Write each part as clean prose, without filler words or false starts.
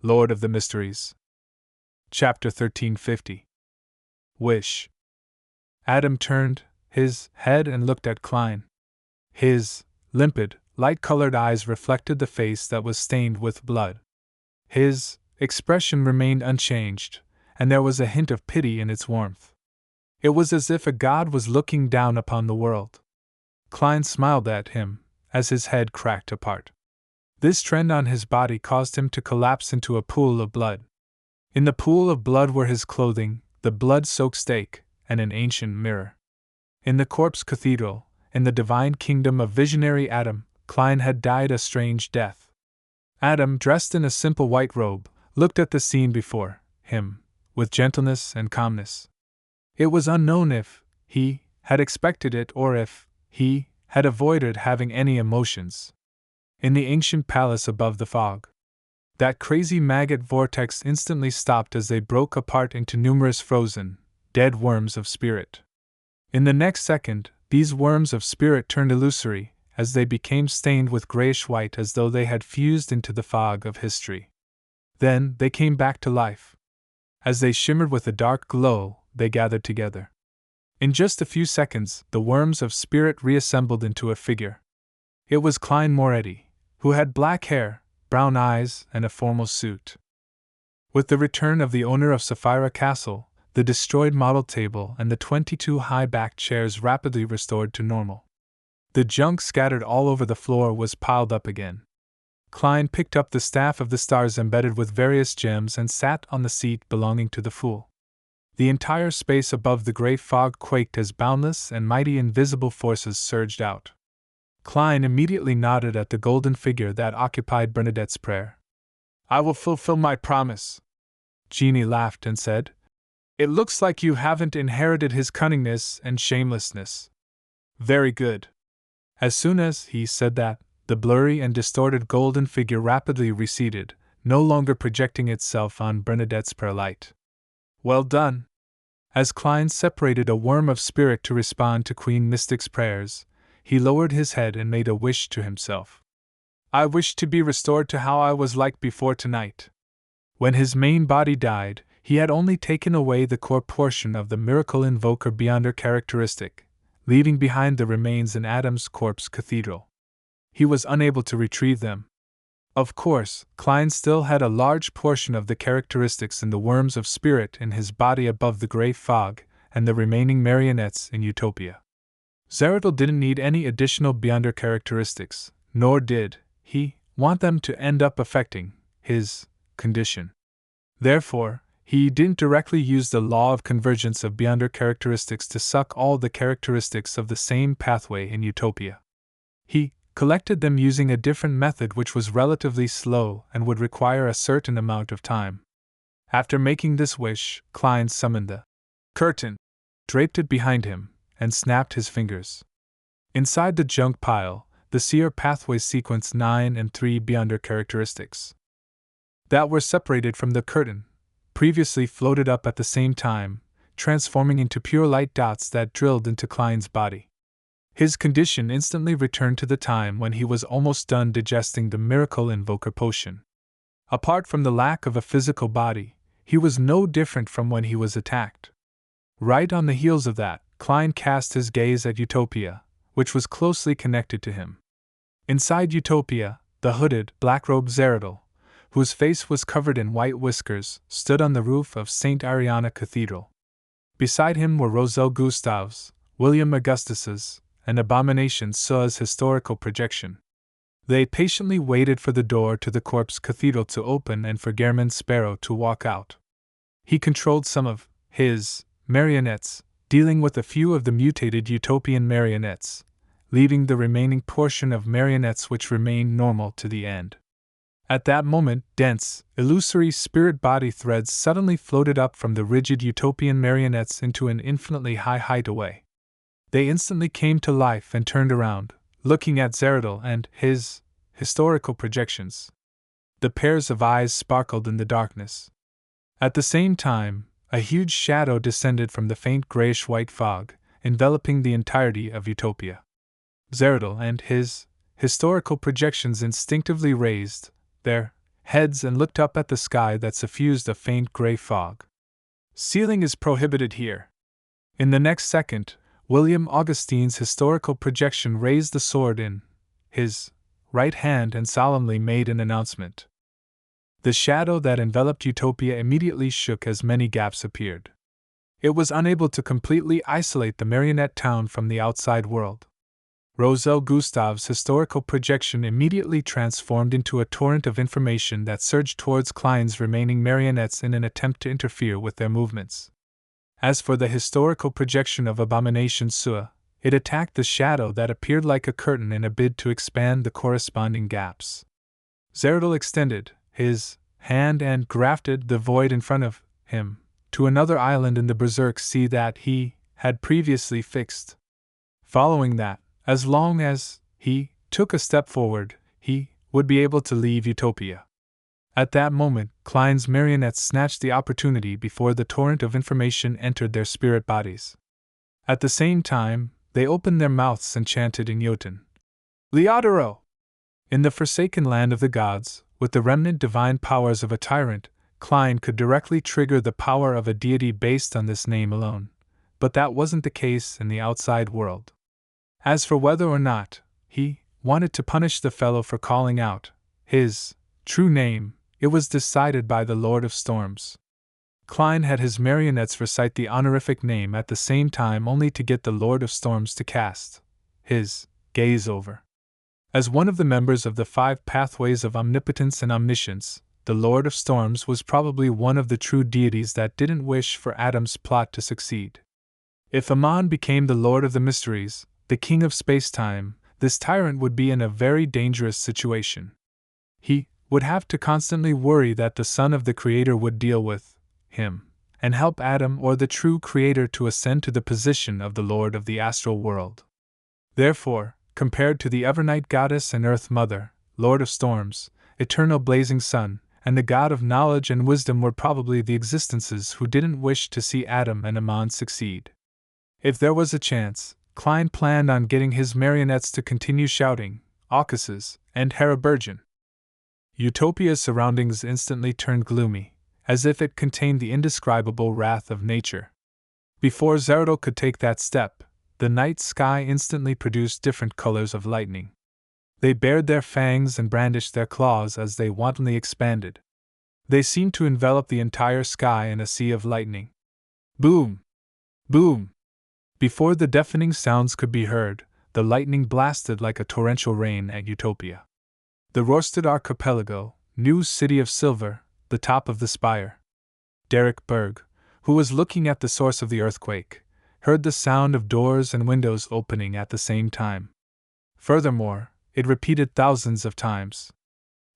Lord of the Mysteries. Chapter 1350. Wish. Adam turned his head and looked at Klein. His limpid, light-colored eyes reflected the face that was stained with blood. His expression remained unchanged, and there was a hint of pity in its warmth. It was as if a god was looking down upon the world. Klein smiled at him as his head cracked apart. This trend on his body caused him to collapse into a pool of blood. In the pool of blood were his clothing, the blood-soaked stake, and an ancient mirror. In the corpse cathedral, in the divine kingdom of visionary Adam, Klein had died a strange death. Adam, dressed in a simple white robe, looked at the scene before him with gentleness and calmness. It was unknown if he had expected it or if he had avoided having any emotions. In the ancient palace above the fog, that crazy maggot vortex instantly stopped as they broke apart into numerous frozen, dead worms of spirit. In the next second, these worms of spirit turned illusory, as they became stained with grayish-white as though they had fused into the fog of history. Then they came back to life. As they shimmered with a dark glow, they gathered together. In just a few seconds, the worms of spirit reassembled into a figure. It was Klein Moretti, who had black hair, brown eyes, and a formal suit. With the return of the owner of Sapphira Castle, the destroyed model table and the 22 high-backed chairs rapidly restored to normal. The junk scattered all over the floor was piled up again. Klein picked up the staff of the stars embedded with various gems and sat on the seat belonging to the fool. The entire space above the gray fog quaked as boundless and mighty invisible forces surged out. Klein immediately nodded at the golden figure that occupied Bernadette's prayer. "I will fulfill my promise." Jeannie laughed and said, "It looks like you haven't inherited his cunningness and shamelessness." "Very good." As soon as he said that, the blurry and distorted golden figure rapidly receded, no longer projecting itself on Bernadette's prayer light. "Well done." As Klein separated a worm of spirit to respond to Queen Mystic's prayers, he lowered his head and made a wish to himself. "I wish to be restored to how I was like before tonight." When his main body died, he had only taken away the core portion of the miracle invoker beyonder characteristic, leaving behind the remains in Adam's corpse cathedral. He was unable to retrieve them. Of course, Klein still had a large portion of the characteristics in the worms of spirit in his body above the gray fog, and the remaining marionettes in Utopia. Zeratul didn't need any additional beyonder characteristics, nor did he want them to end up affecting his condition. Therefore, he didn't directly use the law of convergence of beyonder characteristics to suck all the characteristics of the same pathway in Utopia. He collected them using a different method which was relatively slow and would require a certain amount of time. After making this wish, Klein summoned the curtain, draped it behind him, and snapped his fingers. Inside the junk pile, the seer pathways sequenced 9 and 3 beyonder characteristics that were separated from the curtain, previously floated up at the same time, transforming into pure light dots that drilled into Klein's body. His condition instantly returned to the time when he was almost done digesting the miracle invoker potion. Apart from the lack of a physical body, he was no different from when he was attacked. Right on the heels of that, Klein cast his gaze at Utopia, which was closely connected to him. Inside Utopia, the hooded, black-robed Zeratul, whose face was covered in white whiskers, stood on the roof of St. Ariana Cathedral. Beside him were Roselle Gustav's, William Augustus's, and Abomination Sua's historical projection. They patiently waited for the door to the corpse cathedral to open and for Gehrman Sparrow to walk out. He controlled some of his marionettes, dealing with a few of the mutated utopian marionettes, leaving the remaining portion of marionettes which remained normal to the end. At that moment, dense, illusory spirit body threads suddenly floated up from the rigid utopian marionettes into an infinitely high height away. They instantly came to life and turned around, looking at Zeratul and his historical projections. The pairs of eyes sparkled in the darkness. At the same time, a huge shadow descended from the faint grayish-white fog, enveloping the entirety of Utopia. Zeratul and his historical projections instinctively raised their heads and looked up at the sky that suffused a faint gray fog. Sealing is prohibited here. In the next second, William Augustine's historical projection raised the sword in his right hand and solemnly made an announcement. The shadow that enveloped Utopia immediately shook as many gaps appeared. It was unable to completely isolate the marionette town from the outside world. Roselle Gustave's historical projection immediately transformed into a torrent of information that surged towards Klein's remaining marionettes in an attempt to interfere with their movements. As for the historical projection of Abomination Sua, it attacked the shadow that appeared like a curtain in a bid to expand the corresponding gaps. Zeradol extended his hand and grafted the void in front of him to another island in the Berserk Sea that he had previously fixed. Following that, as long as he took a step forward, he would be able to leave Utopia. At that moment, Klein's marionettes snatched the opportunity before the torrent of information entered their spirit bodies. At the same time, they opened their mouths and chanted in Jotun, Leodoro! In the forsaken land of the gods, with the remnant divine powers of a tyrant, Klein could directly trigger the power of a deity based on this name alone, but that wasn't the case in the outside world. As for whether or not he wanted to punish the fellow for calling out his true name, it was decided by the Lord of Storms. Klein had his marionettes recite the honorific name at the same time only to get the Lord of Storms to cast his gaze over. As one of the members of the 5 pathways of omnipotence and omniscience, the Lord of Storms was probably one of the true deities that didn't wish for Adam's plot to succeed. If Amon became the Lord of the Mysteries, the King of Space-Time, this tyrant would be in a very dangerous situation. He would have to constantly worry that the Son of the Creator would deal with him and help Adam or the true Creator to ascend to the position of the Lord of the astral world. Therefore, compared to the Evernight Goddess and Earth Mother, Lord of Storms, Eternal Blazing Sun, and the God of Knowledge and Wisdom were probably the existences who didn't wish to see Adam and Amon succeed. If there was a chance, Klein planned on getting his marionettes to continue shouting, Aucuses, and Harabergen. Utopia's surroundings instantly turned gloomy, as if it contained the indescribable wrath of nature. Before Zeradol could take that step, the night sky instantly produced different colors of lightning. They bared their fangs and brandished their claws as they wantonly expanded. They seemed to envelop the entire sky in a sea of lightning. Boom! Boom! Before the deafening sounds could be heard, the lightning blasted like a torrential rain at Utopia. The Rosted Archipelago, new city of silver, the top of the spire. Derek Berg, who was looking at the source of the earthquake, heard the sound of doors and windows opening at the same time. Furthermore, it repeated thousands of times.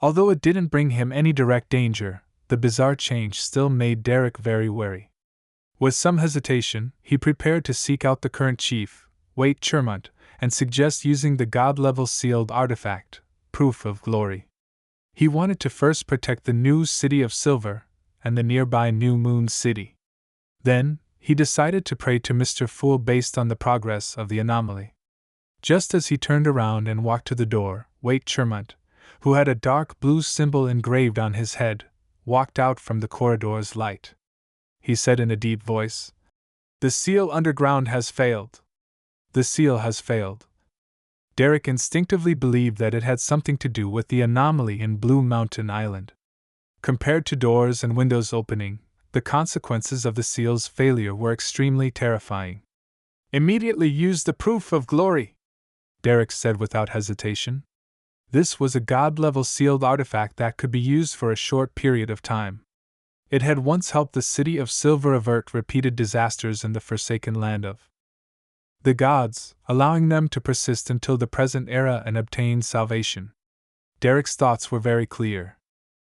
Although it didn't bring him any direct danger, the bizarre change still made Derek very wary. With some hesitation, he prepared to seek out the current chief, Waite Chermont, and suggest using the god-level sealed artifact, Proof of Glory. He wanted to first protect the new City of Silver and the nearby New Moon City. Then, he decided to pray to Mr. Fool based on the progress of the anomaly. Just as he turned around and walked to the door, Waite Chermont, who had a dark blue symbol engraved on his head, walked out from the corridor's light. He said in a deep voice, "The seal underground has failed. The seal has failed." Derek instinctively believed that it had something to do with the anomaly in Blue Mountain Island. Compared to doors and windows opening, the consequences of the seal's failure were extremely terrifying. "Immediately use the Proof of Glory," Derek said without hesitation. This was a god-level sealed artifact that could be used for a short period of time. It had once helped the City of Silver avert repeated disasters in the forsaken land of the gods, allowing them to persist until the present era and obtain salvation. Derek's thoughts were very clear.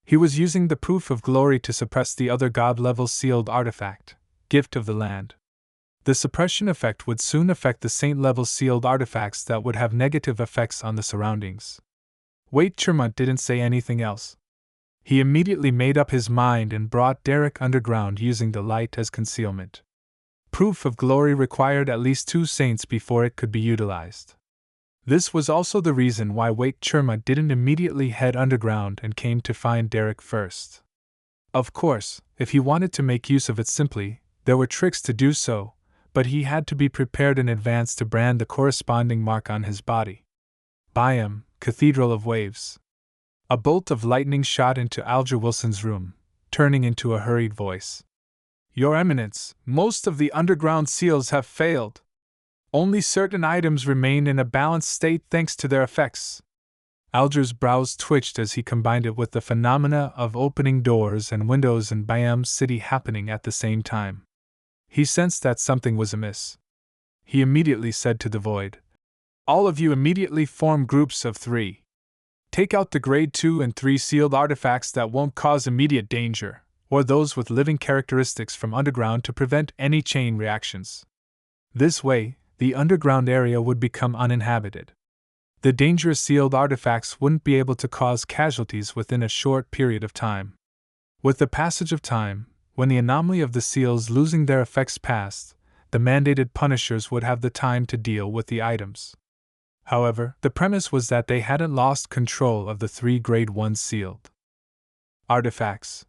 He was using the Proof of Glory to suppress the other god-level sealed artifact, Gift of the Land. The suppression effect would soon affect the saint-level sealed artifacts that would have negative effects on the surroundings. Waite Chermont didn't say anything else. He immediately made up his mind and brought Derek underground using the light as concealment. Proof of Glory required at least 2 saints before it could be utilized. This was also the reason why Wake Churma didn't immediately head underground and came to find Derek first. Of course, if he wanted to make use of it simply, there were tricks to do so, but he had to be prepared in advance to brand the corresponding mark on his body. Byam, Cathedral of Waves. A bolt of lightning shot into Alger Wilson's room, turning into a hurried voice. Your Eminence, most of the underground seals have failed. Only certain items remain in a balanced state thanks to their effects. Alger's brows twitched as he combined it with the phenomena of opening doors and windows in Byam's city happening at the same time. He sensed that something was amiss. He immediately said to the void, All of you immediately form groups of 3. Take out the grade 2 and 3 sealed artifacts that won't cause immediate danger, or those with living characteristics from underground to prevent any chain reactions. This way, the underground area would become uninhabited. The dangerous sealed artifacts wouldn't be able to cause casualties within a short period of time. With the passage of time, when the anomaly of the seals losing their effects passed, the mandated punishers would have the time to deal with the items. However, the premise was that they hadn't lost control of the 3 Grade 1 sealed artifacts.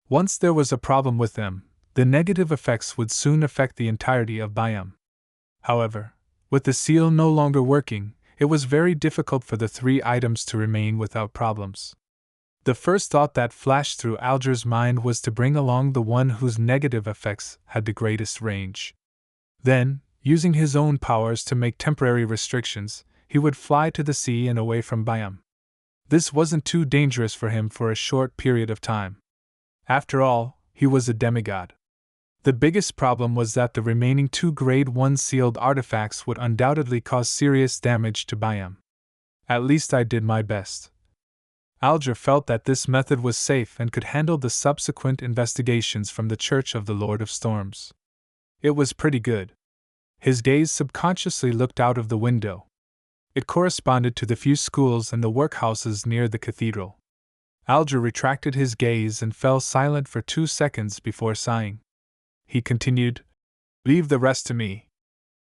Once there was a problem with them, the negative effects would soon affect the entirety of Byam. However, with the seal no longer working, it was very difficult for the 3 items to remain without problems. The first thought that flashed through Alger's mind was to bring along the one whose negative effects had the greatest range. Then, using his own powers to make temporary restrictions, he would fly to the sea and away from Byam. This wasn't too dangerous for him for a short period of time. After all, he was a demigod. The biggest problem was that the remaining 2 Grade 1 sealed artifacts would undoubtedly cause serious damage to Byam. At least I did my best. Alger felt that this method was safe and could handle the subsequent investigations from the Church of the Lord of Storms. It was pretty good. His gaze subconsciously looked out of the window. It corresponded to the few schools and the workhouses near the cathedral. Alger retracted his gaze and fell silent for 2 seconds before sighing. He continued, Leave the rest to me.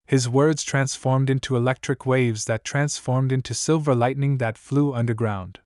His words transformed into electric waves that transformed into silver lightning that flew underground.